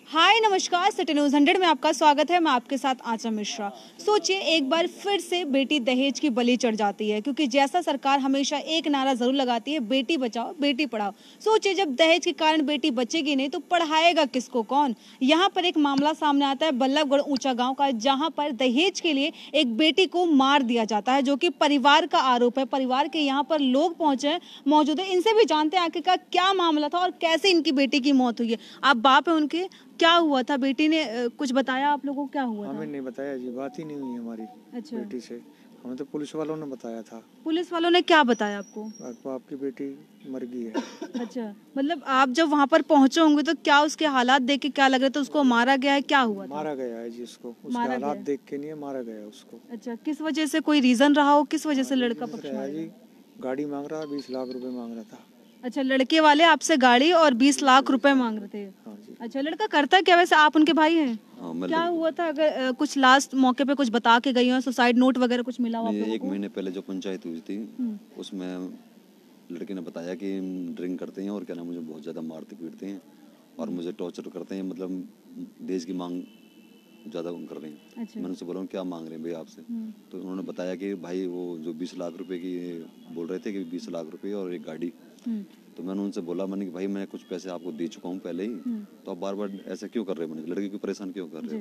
हाय नमस्कार, city news 100 में आपका स्वागत है। मैं आपके साथ आंचल मिश्रा। सोचिए, एक बार फिर से बेटी दहेज की बलि चढ़ जाती है, क्योंकि जैसा सरकार हमेशा एक नारा जरूर लगाती है, बेटी बचाओ बेटी पढ़ाओ। सोचिए, जब दहेज के कारण बेटी बचेगी नहीं तो पढ़ाएगा किसको कौन। यहाँ पर एक मामला सामने आता है बल्लभगढ़ ऊंचा गाँव का, जहाँ पर दहेज के लिए एक बेटी को मार दिया जाता है, जो कि परिवार का आरोप है। परिवार के यहाँ पर लोग पहुंचे मौजूद है, इनसे भी जानते हैं आखिरकार क्या मामला था और कैसे इनकी बेटी की मौत हुई है। आप बाप है उनके, क्या हुआ था? बेटी ने कुछ बताया आप लोगों को? क्या हुआ था? हमें नहीं बताया जी, बात ही नहीं हुई हमारी अच्छा। बेटी से। हमें तो पुलिस वालों ने बताया था। पुलिस वालों ने क्या बताया आपको? आपकी बेटी मर गई है। अच्छा, मतलब आप जब वहाँ पर पहुँचे होंगे तो क्या उसके हालात देख के क्या लग रहा था? उसको मारा गया है? क्या हुआ था? मारा गया है जी उसको, उसके हालात देख के नहीं है, मारा गया है उसको। अच्छा, किस वजह से? कोई रीजन रहा हो किस वजह से लड़का पक्ष में आया? जी गाड़ी मांग रहा, 20 लाख रुपए मांग रहा था। अच्छा, लड़के वाले आपसे गाड़ी और 20 लाख रुपए मांग रहे थे। हाँ जी। अच्छा, लड़का करता क्या वैसे? आप उनके भाई हैं? क्या हुआ था? अगर कुछ लास्ट मौके पे कुछ बता के गई हो, सुसाइड नोट वगैरह कुछ मिला हो आप लोगों को? 1 महीने पहले जो पंचायत हुई थी उसमें लड़के ने बताया कि ड्रिंक करते हैं और क्या नाम, मुझे बहुत ज़्यादा मारते पीटते हैं और मुझे टॉर्चर करते हैं, मतलब दहेज की मांग ज़्यादा कर रहे हैं। अच्छा। मैंने उनसे बोला क्या मांग रहे हैं भाई आपसे? तो उन्होंने बताया कि भाई वो जो 20 लाख रुपए की बोल रहे थे कि 20 लाख रुपए और एक गाड़ी। तो मैंने उनसे बोला, मैंने कि भाई मैं कुछ पैसे आपको दे चुका हूँ पहले ही, तो आप बार बार ऐसा क्यों कर रहे हो? मैंने लड़के को परेशान क्यों कर रहे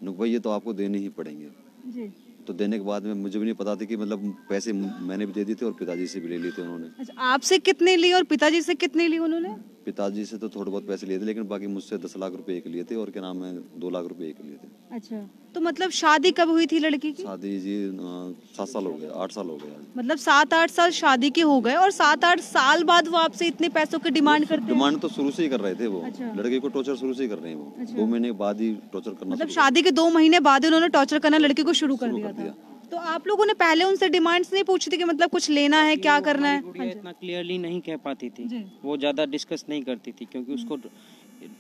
हो? भाई ये तो आपको देने ही पड़ेंगे जी। तो देने के बाद में मुझे भी नहीं पता था कि मतलब पैसे मैंने भी दे दिए थे और पिताजी से भी ले लिए थे उन्होंने। अच्छा, आपसे कितने लिए और पिताजी से कितने लिए उन्होंने? पिताजी से तो थोड़े बहुत पैसे लिए थे, लेकिन बाकी मुझसे 10 लाख रुपए एक लिए थे और क्या नाम है 2 लाख रुपए एक लिए थे। अच्छा, तो मतलब शादी कब हुई थी लड़की की? शादी जी 7 साल हो गए, 8 साल हो गए आज। मतलब 7-8 साल शादी के हो गए और 7-8 साल बाद वो आपसे इतने पैसों की डिमांड करते हैं? डिमांड तो शुरू से ही कर रहे थे वो। अच्छा। लड़के को टॉर्चर शुरू से ही कर रहे हैं वो। अच्छा। 2 महीने बाद ही टॉर्चर करना मतलब शुरू शादी के 2 महीने बाद ही उन्होंने टॉर्चर करना लड़की को शुरू कर दिया था। तो आप लोगों ने पहले उनसे डिमांड्स नहीं पूछी थी कि मतलब कुछ लेना है, क्या करना है? गुड़िया इतना क्लियरली नहीं कह पाती थी, वो ज्यादा डिस्कस नहीं करती थी क्योंकि उसको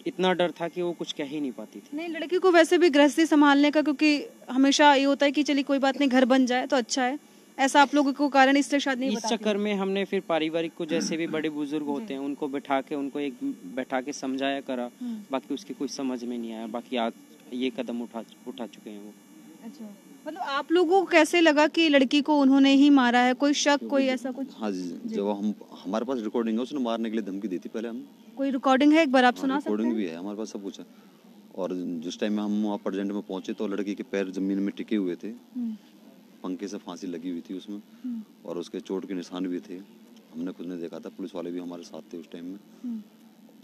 इतना डर था कि वो कुछ कह ही नहीं पाती थी। नहीं, लड़की को वैसे भी गृहस्थी संभालने का, क्योंकि हमेशा ये होता है कि चलिए कोई बात नहीं, घर बन जाए तो अच्छा है, ऐसा आप लोगों को कारण इसलिए शायद नहीं इस चक्कर में हमने फिर पारिवारिक को, जैसे भी बड़े बुजुर्ग होते हैं उनको बैठा के समझाया करा, बाकी उसकी कुछ समझ में नहीं आया। बाकी आज ये कदम उठा चुके हैं वो। अच्छा, मतलब आप लोगों को कैसे लगा कि लड़की को उन्होंने ही मारा है? कोई शक, कोई ऐसा कुछ? हाँ जी, जब हमारे पास रिकॉर्डिंग है, उसने मारने के लिए धमकी दी थी पहले हम। कोई रिकॉर्डिंग है? एक बार आप सुना सकते हैं? रिकॉर्डिंग भी है हमारे पास, सब कुछ है। और जिस टाइम में हम वहाँ प्रेजेंट में पहुंचे तो लड़की के पैर जमीन में टिके हुए थे, पंखे से फांसी लगी हुई थी उसमें, और उसके चोट के निशान भी थे। हमने खुद ने देखा था, पुलिस वाले भी हमारे साथ थे उस टाइम में।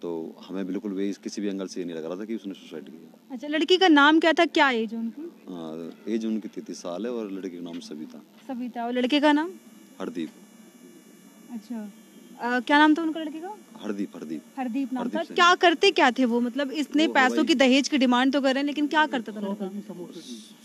तो हमें बिल्कुल भी किसी भी एंगल से ये नहीं लग रहा था कि उसने सुसाइड किया। अच्छा, लड़की का नाम क्या था? क्या एज उनकी? एज उनकी 33 साल है और लड़के का नाम सविता। सविता। और लड़के का नाम? हरदीप। अच्छा, क्या नाम था उनका लड़के का? हरदीप नाम था। क्या करते क्या थे वो? मतलब इतने पैसों की दहेज की डिमांड तो कर रहे हैं, लेकिन क्या करता था लड़का?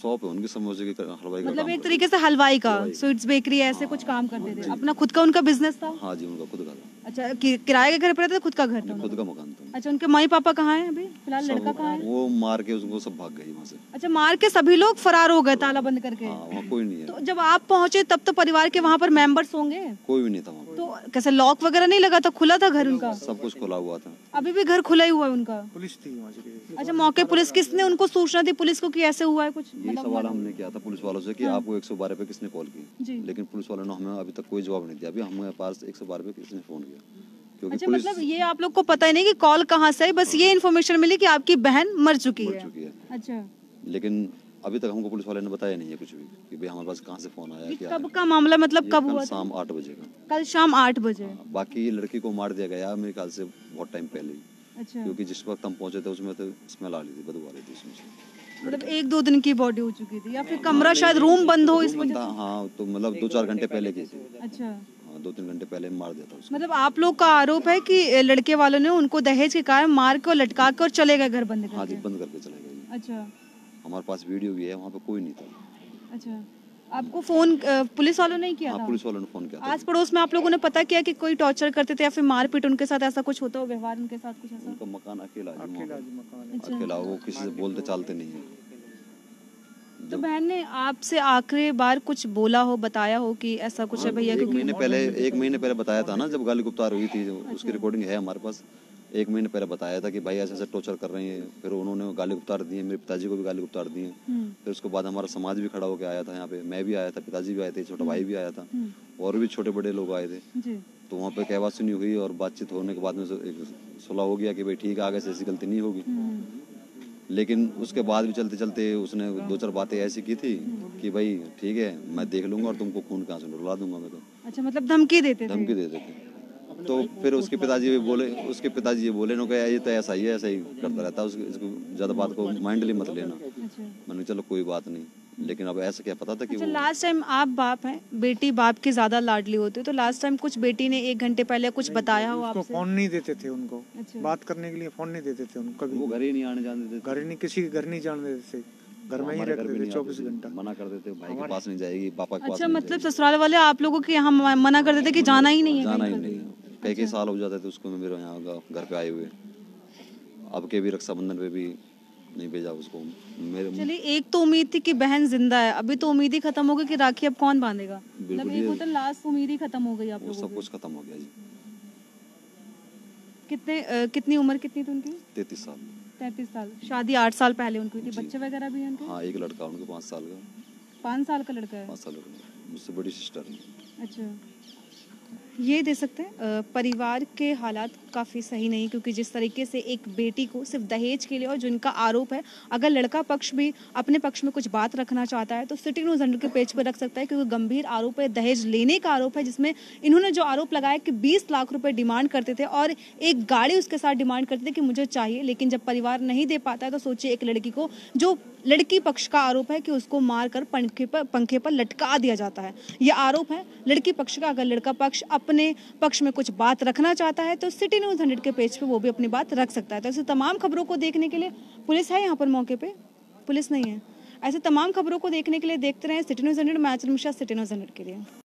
शॉप है उनकी, समोसे की, हलवाई का। मतलब एक तरीके से हलवाई का, स्वीट्स बेकरी ऐसे कुछ काम करते थे। अपना खुद का उनका बिजनेस था? हाँ जी, उनका खुद का। अच्छा, किराए के घर पर रहते थे? खुद का घर था? खुद का मकान था। अच्छा, उनके मम्मी पापा कहाँ हैं अभी फिलहाल? लड़का कहाँ है? वो मार के उसको सब भाग गए वहाँ से। अच्छा, मार के सभी लोग फरार हो गए ताला बंद करके? हाँ, वहाँ कोई नहीं है। तो जब आप पहुंचे तब तो परिवार के वहाँ पर मेंबर्स होंगे? कोई भी नहीं था वहाँ पे। तो कैसे, लॉक वगैरह नहीं लगा था? खुला था घर उनका? सब कुछ खुला हुआ था। अभी भी घर खुला ही हुआ है उनका? पुलिस थी वहाँ से। अच्छा, मौके पुलिस, किसने उनको सूचना दी पुलिस को कि ऐसे हुआ है कुछ? यही सवाल हमने किया था पुलिस वालों से कि आपको 112 पे किसने कॉल की, लेकिन पुलिस वालों ने हमें अभी तक कोई जवाब नहीं दिया। अभी हमारे पास 112 पे किसने फोन किया, क्योंकि अच्छा, मतलब ये आप लोग को पता ही नहीं कि कॉल कहाँ से है, बस ये इन्फॉर्मेशन मिली कि आपकी बहन मर चुकी है। अच्छा, लेकिन अभी तक हमको पुलिस वाले ने बताया नहीं है कुछ भी कि भाई हमारे पास कहाँ से फोन आया, क्या कब का मामला? मतलब कब हुआ? शाम 8 बजे का। कल शाम 8 बजे? बाकी लड़की को मार दिया गया मेरे ख्याल से बहुत टाइम पहले ही। अच्छा, क्योंकि जिस वक्त हम पहुंचे थे उसमें तो स्मेल आ रही थी, बदबू आ रही थी उसमें से। मतलब 1-2 दिन की बॉडी हो चुकी थी, या फिर कमरा शायद रूम बंद हो इस वजह से? हाँ, तो मतलब 2-4 घंटे पहले की थी। अच्छा, 2-3 घंटे पहले मार दिया था उसको। मतलब आप लोग का आरोप है कि लड़के वालों ने उनको दहेज के कारण मार के और लटका के और चले गए घर बंद करके? हाँ जी, बंद करके चले गए। अच्छा, हमारे पास वीडियो भी है, वहाँ पे कोई नहीं था। अच्छा, आपको फोन पुलिस वालों ने किया था? हाँ, पुलिस वालों ने फोन किया था। आस पड़ोस में आप लोगों ने पता किया कि कोई टॉर्चर करते थे या फिर मारपीट उनके साथ ऐसा कुछ होता हो, व्यवहार उनके साथ कुछ ऐसा? उनका मकान अकेला है, अच्छा। अकेला, वो किसी से बोलते चालते नहीं है। तो बहन ने आपसे आखिरी बार कुछ बोला हो, बताया हो कि ऐसा कुछ है भैया? 1 महीने पहले बताया था ना, जब गाली गुप्तार हुई थी, उसकी रिकॉर्डिंग है हमारे पास। 1 महीने पहले बताया था कि भाई ऐसे ऐसे टॉर्चर कर रहे हैं। फिर उन्होंने गाली उतार दी है, मेरे पिताजी को भी गाली उतार दी है। फिर उसके बाद हमारा समाज भी खड़ा होकर आया था यहाँ पे, मैं भी आया था, पिताजी भी आए थे, छोटा भाई भी आया था, और भी छोटे बड़े लोग आए थे। तो वहाँ पे कहवा सुनी हुई और बातचीत होने के बाद में एक सुलह हो गया कि भाई ठीक है, आगे से ऐसी गलती नहीं होगी। लेकिन उसके बाद भी चलते चलते उसने 2-4 बातें ऐसी की थी कि भाई ठीक है, मैं देख लूंगा और तुमको खून कहाँ से रुला दूंगा मैं तो। अच्छा, मतलब धमकी देते थे? धमकी देते थे। तो फिर उसके पिताजी ये बोले नो ये तो ऐसा ही है, ऐसा ही करता रहता है, इसको ज्यादा बात को माइंडली मत लेना। अच्छा। मैंने चलो कोई बात नहीं, लेकिन अब ऐसा क्या पता था कि अच्छा, लास्ट टाइम आप बाप हैं, बेटी बाप की ज्यादा लाडली होती है, तो लास्ट टाइम कुछ बेटी ने 1 घंटे पहले कुछ बताया हो आपसे? फोन नहीं देते थे उनको। अच्छा। बात करने के लिए फोन नहीं देते थे उनको कभी। वो घर ही नहीं आने जाने देते, घर नहीं, किसी के घर नहीं जाने देते थे, घर में ही रखते थे 24 घंटा। मना कर देते, भाई के पास नहीं जाएगी, पापा के पास अच्छा, नहीं मतलब ससुराल वाले आप लोगों के यहाँ मना कर देते कि जाना ही नहीं है? जाना ही नहीं। कई साल हो जाते थे उसको मेरे यहाँ घर पे आए हुए। अब के भी रक्षाबंधन पे भी नहीं भेजा उसको मेरे। चलिए, एक तो उम्मीद थी कि बहन जिंदा है, अभी तो उम्मीद ही खत्म हो गई कि राखी अब कौन बांधेगा। मतलब एक होता लास्ट उम्मीद ही खत्म हो गई आप लोगों की। सब कुछ खत्म हो गया जी। कितनी उम्र कितनी थी उनकी? 33 साल। 33 साल। शादी 8 साल पहले उनकी हुई थी। बच्चे वगैरह भी हैं उनके? हाँ, एक लड़का उनके 5 साल का। 5 साल का लड़का है? 5 साल का, मुझसे बड़ी सिस्टर है। अच्छा, ये दे सकते हैं परिवार के हालात काफ़ी सही नहीं, क्योंकि जिस तरीके से एक बेटी को सिर्फ दहेज के लिए, और जिनका आरोप है, अगर लड़का पक्ष भी अपने पक्ष में कुछ बात रखना चाहता है तो सिटी न्यूज़ 100 के पेज पर रख सकता है, क्योंकि गंभीर आरोप है, दहेज लेने का आरोप है, जिसमें इन्होंने जो आरोप लगाया कि 20 लाख रुपए डिमांड करते थे और एक गाड़ी उसके साथ डिमांड करते थे कि मुझे चाहिए, लेकिन जब परिवार नहीं दे पाता है तो सोचिए एक लड़की को, जो लड़की पक्ष का आरोप है कि उसको मारकर पंखे पर लटका दिया जाता है। ये आरोप है लड़की पक्ष का। अगर लड़का पक्ष अपने पक्ष में कुछ बात रखना चाहता है तो सिटी न्यूज़ 100 के पेज पे वो भी अपनी बात रख सकता है। तो ऐसे तमाम खबरों को देखने के लिए पुलिस है यहाँ पर मौके पे? पुलिस नहीं है। ऐसे तमाम खबरों को देखने के लिए देखते रहें सिटी न्यूज़ 100। मैं आचल मिश्रा, सिटी न्यूज़ 100 के लिए।